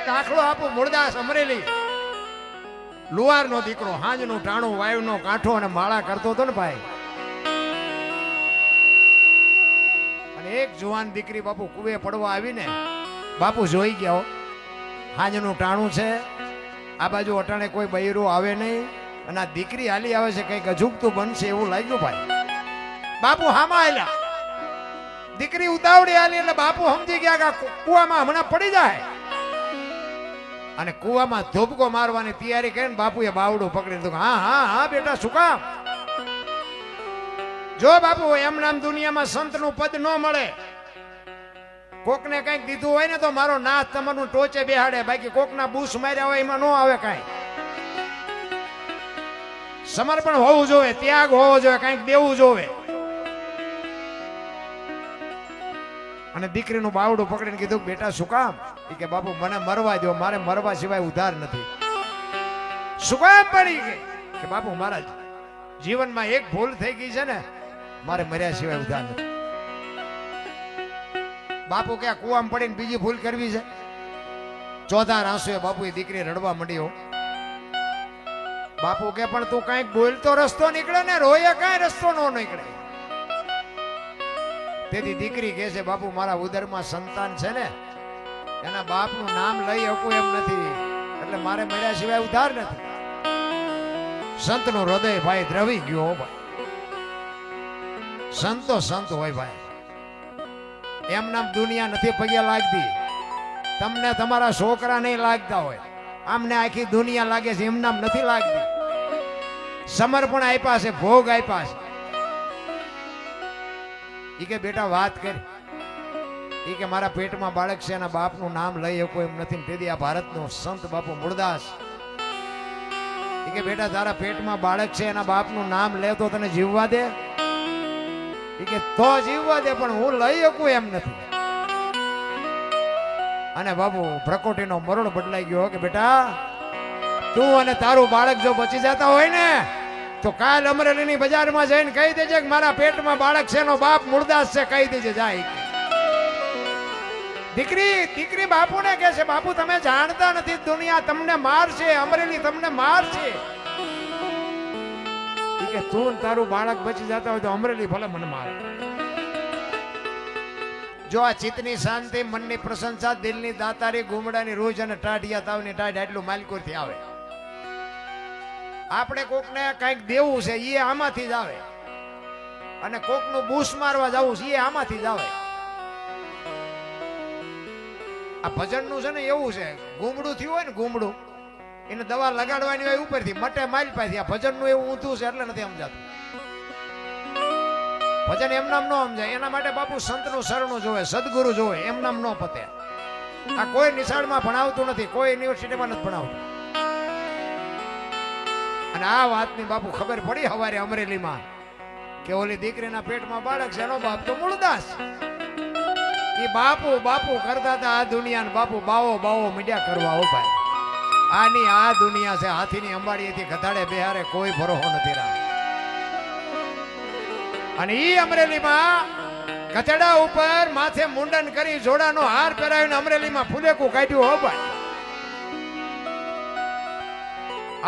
દાખલો આપું. મૂળદાસ અમરેલી લુવાર નો દીકરો, હાંજ નું ટાણું, વાયુ નો કાંઠો અને માળા કરતો હતો ને ભાઈ. અને એક જુવાન દીકરી બાપુ કુવે પડવા આવીને બાપુ જોઈ ગયા, હાંજ નું ટાણું છે, આ બાજુ અટાણે કોઈ બૈરું આવે નહીં અને આ દીકરી હાલી આવે છે, કઈક અજુગતું બનશે એવું લાગ્યું ભાઈ. બાપુ હામાં આલ્યા, દીકરી ઉતાવળી આલી એટલે બાપુ સમજી ગયા કે કુવામાં હમણાં પડી જાય અને કુવામાં ધોબકો મારવાની તૈયારી કરીને બાપુએ બાવડું પકડી લીધું. હા હા હા બેટા, શું કામ? જો બાપુ એમ નામ દુનિયામાં સંત નું પદ ન મળે, કોકને કઈક દીધું હોય ને તો મારો નાથ તમારું ટોચે બેહાડે, બાકી કોકના બૂસ માર્યા હોય એમાં ન આવે કઈ. સમર્પણ હોવું જોઈએ, ત્યાગ હોવો જોઈએ, કઈક દેવું જોવે. અને દીકરીનું બાવડું પકડીને કીધું, બેટા શું કામ? કે બાપુ મને મરવા દો, મારે મરવા સિવાય ઉધાર નથી. શું કામ પડી ગઈ? કે બાપુ મારા જીવનમાં એક ભૂલ થઈ ગઈ છે ને, મારે મર્યા સિવાય ઉધાર નથી. બાપુ કે કુવામાં પડીને બીજી ભૂલ કરવી છે? ચોથા આંસુએ બાપુએ દીકરી રડવા માંડ્યો. બાપુ કે પણ તું કઈક બોલતો રસ્તો નીકળે ને, રોયે કઈ રસ્તો નો નીકળે. તેથી દીકરી કહે છે, બાપુ મારા ઉદરમાં સંતાન છે ને, એના બાપનું નામ લઈ શકું એમ નથી, એટલે મારે મળ્યા સિવાય ઉધાર નથી. સંતનું હૃદય ભાઈ દ્રવી ગયો ભાઈ. સંતો સંત હોય ભાઈ, એમ નામ દુનિયા નથી પગે લાગતી. તમને તમારા છોકરા નહીં લાગતા હોય, આમને આખી દુનિયા લાગે છે, એમ નામ નથી લાગતી. સમર્પણ આપ્યા છે, ભોગ આપ્યા છે. ઈ કે બેટા વાત કરી, ઈ કે મારા પેટમાં બાળક છે, એના બાપનું નામ લઈ શકો એમ નથી. તેથી આ ભારતનો સંત બાપુ મૂળદાસ ઈ કે બેટા તારા પેટમાં બાળક છે, એના બાપનું નામ લે તો તને જીવવા દે? ઈ કે તો જીવવા દે, પણ હું લઈ શકું એમ નથી. અને બાપુ પ્રકોટીનો મરોડ બદલાઈ ગયો કે બેટા તું અને તારું બાળક જો બચી જતા હોય ને તો કાલ અમરેલીની બજારમાં જઈને કહી દેજે કે મારા પેટમાં બાળક છે, એનો બાપ મૂળદાસ છે, કહી દેજે જાય. દીકરી બાપુને કહે છે, બાપુ તમે જાણતા નથી, દુનિયા તમને મારશે, અમરેલી તમને મારશે. કે તું તારું બાળક બચી જતા હોય તો અમરેલી ભલે મને મારે. જો આ ચિત્તની શાંતિ, મનની પ્રશંસા, દિલની દાતારી, ગુમડાની રોજ અને ટાઢિયા તાવની ટાઢ આટલું માલકોરથી આવે. આપણે કોકને કઈક દેવું છે, એ આમાંથી જ આવે. અને કોકનું બૂસ મારવા જવું છે, એ આમાંથી જ આવે. આ ભજનનું છે ને એવું છે, ગુમડું થયું હોય ને, ગુમડું એને દવા લગાડવાની હોય ઉપરથી, મટે માઇલ પાછી. આ ભજનનું એવું ઊંધું છે એટલે નથી સમજાતું. ભજન એમ નામ ન સમજાય. એના માટે બાપુ સંતનું શરણું જોવે, સદગુરુ જોવે, એમ નામ ન પતે. આ કોઈ નિશાળમાં ભણાવતું નથી, કોઈ યુનિવર્સિટીમાં નથી ભણાવતું. અને આ વાતની બાપુ ખબર પડી હવારે અમરેલીમાં કે ઓલી દીકરીના પેટમાં બાળક છે, એનો બાપ તો મૂળદાસ. એ બાપુ બાપુ કરતા હતા આ દુનિયા, બાપુ બાવો બાવો મીડિયા કરવા. હો ભાઈ, આની આ દુનિયા છે, હાથીની અંબાડીએથી ગધાડે બેહારે કોઈ ભરોસો નથી રહ્યો. અને ઈ અમરેલીમાં કચડા ઉપર માથે મુંડન કરી જોડાનો હાર પહેરાવીને અમરેલીમાં ફુલેકું કાઢ્યું. હો ભાઈ,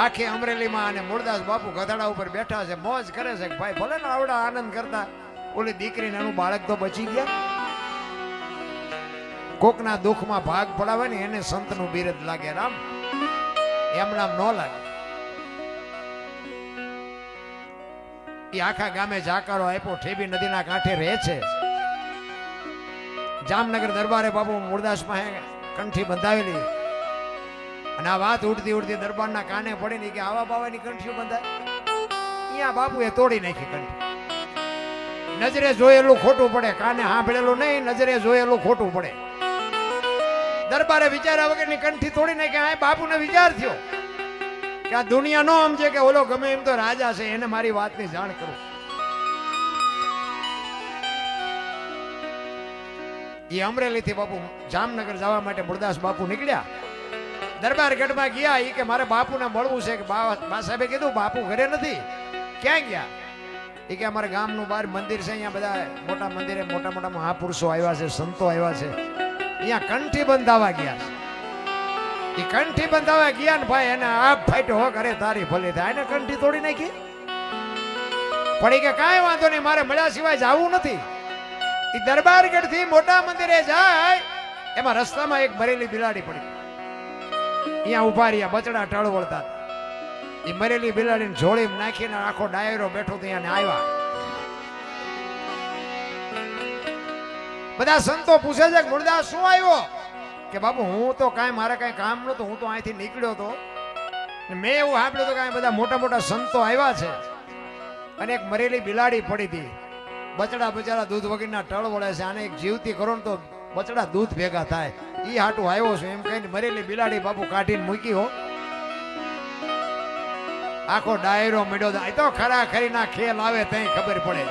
આખી અમરેલીમાં. અને મૂળદાસ બાપુ ગધાડા ઉપર બેઠા છે, મોજ કરે છે કે ભાઈ ભલે ને આવડા આનંદ કરતા, ઓલી દીકરીને એનું બાળક તો બચી ગયા. કોકના દુઃખમાં ભાગ પડાવે ને એને સંતનું બિરદ લાગે. રામ એમ નામ ન લાગે. એ આખા ગામે જાકારો આપ્યો, ઠેબી નદીના કાંઠે રહે છે. જામનગર દરબારે બાપુ મૂળદાસ પાસે કંઠી બંધાવેલી. અને આ વાત ઉડતી ઉડતી દરબારના કાને પડીને કે આવા બાવાની કંઠીઓ બંધાય. અહીંયા બાપુએ તોડી નાખી કંઠી. નજરે જોયેલું ખોટું પડે, કાને સાંભળેલું નહીં, નજરે જોયેલું ખોટું પડે. દરબારે વિચાર્યા વગરની કંઠી તોડી નાખી. આ બાપુને વિચાર થયો કે આ દુનિયા નો સમજે કે ઓલો ગમે એમ તો રાજા છે, એને મારી વાતની જાણ કરું. એ અમરેલીથી બાપુ જામનગર જવા માટે મૂળદાસ બાપુ નીકળ્યા. દરબાર ગઢમાં ગયા. એ કે મારે બાપુને મળવું છે. કે બા સાહેબે કીધું બાપુ ઘરે નથી. ક્યાં ગયા? એ કે અમારા ગામનું બહાર મંદિર છે, અહીંયા બધા મોટા મંદિરે મોટા મોટા મહાપુરુષો આવ્યા છે, સંતો આવ્યા છે, અહીંયા કંઠી બંધાવા ગયા છે. એ કંઠી બંધાવા ગયા ને ભાઈ એને આપ ફાટ્યો હો કરે તારી ભલી થાય એને કંઠી તોડી નાખી પડી કે કાંઈ વાંધો નહીં મારે મળ્યા સિવાય જવું નથી. એ દરબારગઢ થી મોટા મંદિરે જાય એમાં રસ્તામાં એક મરેલી બિલાડી પડી. અહીંયા ઉભા રહ્યા બચડા ટળવળતા. એ મરેલી બિલાડીને જોડીમાં નાખીને આખો ડાયરો બેઠો ત્યાં આવ્યા. બધા સંતો પૂછે છે કે મુરદાસ શું આવ્યો? કે બાપુ હું તો કાંઈ મારે કાંઈ કામ નહોતું, હું તો અહીંથી નીકળ્યો હતો. મેં એવું સાંભળ્યું હતું કે બધા મોટા મોટા સંતો આવ્યા છે અને એક મરેલી બિલાડી પડી હતી. બચડા બચારા દૂધ વગરના ટળ વળે છે, આને એક જીવતી કરો ને તો બચડા દૂધ ભેગા થાય. ઈ હાટું આવ્યો છું એમ કહીને મરેલી બિલાડી બાપુ કાઢીને મૂકી હો. આખો ડાયરો મળ્યો. તો ખરા ખરીના ખેલ આવે ત્યાં ખબર પડે.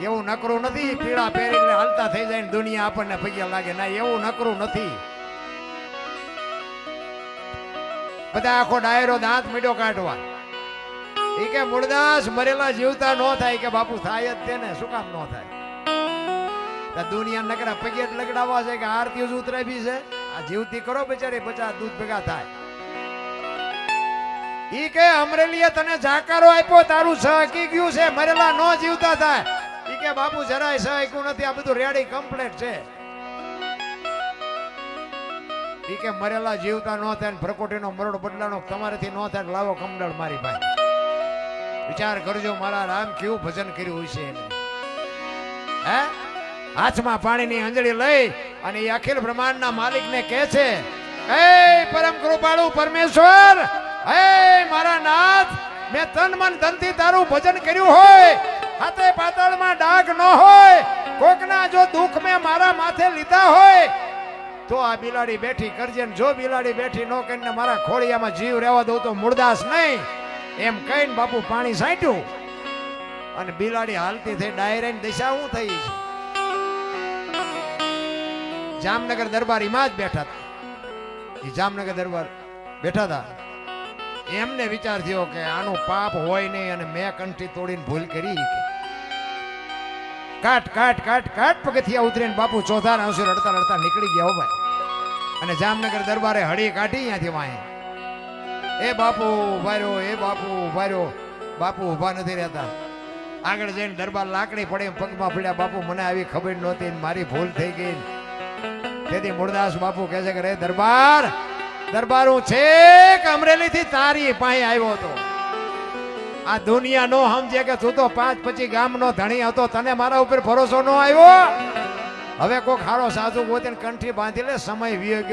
એવું નકરું નથી પીળા પહેરીને હાલતા થઈ જાય ને દુનિયા આપણને પગે લાગે. ના, એવું નકરું નથી. બધા આખો ડાયરો દાંત મીડો કાઢવા. એ કે મુરદાસ મરેલા જીવતા ન થાય. કે બાપુ થાય જ તેને, શું કામ ન થાય? દુનિયા નકરા પગે જ લગડાવવા છે કે આરતી જ ઉતરાવી છે. આ જીવતી કરો બચારી, બચા દૂધ ભેગા થાય. ઈ કે અમરેલીએ તને જાકારો આપ્યો, તારું સહકી ગયું છે, મરેલા ન જીવતા થાય. ઈ કે બાપુ જરાય સહક્યું નથી, આ બધું રેડી કમ્પ્લીટ છે. ઈ કે મરેલા જીવતા ન થાય, પ્રકોટીનો મરડ બદલાનો તમારેથી ન થાય, લાવો કમડળ મારી ભાઈ. વિચાર કરજો મારા રામ કેવું ભજન કર્યું હશે એને. હે, હાથમાં પાણીની અંજળી લઈ અને એ અખિલ બ્રહ્માંડના માલિકને કહે છે, હે પરમ કૃપાળુ પરમેશ્વર, હે મારા નાથ, મેં તન મન ધનથી તારું ભજન કર્યું હોય, હાથે પાતાળમાં ડાઘ ન હોય, કોકના જો દુઃખ મેં મારા માથે લીધા હોય તો આ બિલાડી બેઠી કરજે. જો બિલાડી બેઠી ન કરીને મારા ખોડિયામાં જીવ રહેવા દઉં તો મુરદાસ નહીં. એમ કહીને બાપુ પાણી સાંટ્યું અને બિલાડી હાલતી થઈ ડાયરાની દિશા શું થઈ છે? જામનગર દરબારીમાં જ બેઠા હતા. એ જામનગર દરબાર બેઠા હતા. એમને વિચાર થયો કે આનું પાપ હોય નહીં અને મેં કંઠી તોડીને ભૂલ કરી. કાટ કાટ કાટ કાટ પગથિયા ઉતરીને બાપુ ચોથા અંશે રડતા રડતા નીકળી ગયા હો ભાઈ. અને જામનગર દરબારે હળી કાઢી અહીંયાથી વાંહે. એ બાપુ ઉભા રહ્યો, એ બાપુ ઉભા રહ્યો. બાપુ ઉભા નથી રહેતા. આગળ જઈને દરબાર લાકડી પડે પગમાં પડ્યા. બાપુ મને આવી ખબર નહોતી, મારી ભૂલ થઈ ગઈ. તેથી મુરદાસ બાપુ કહે છે કે રે દરબાર, દરબાર હું છેક અમરેલી થી તારી પાસે આવ્યો હતો. આ દુનિયા નો સમજે કે તું તો 5-25 ગામનો ધણી હતો, તને મારા ઉપર ભરોસો ન આવ્યો. હવે કોક હારો સાધુ ગોતીને કંઠી બાંધી લે, સમય વિયો ગયો.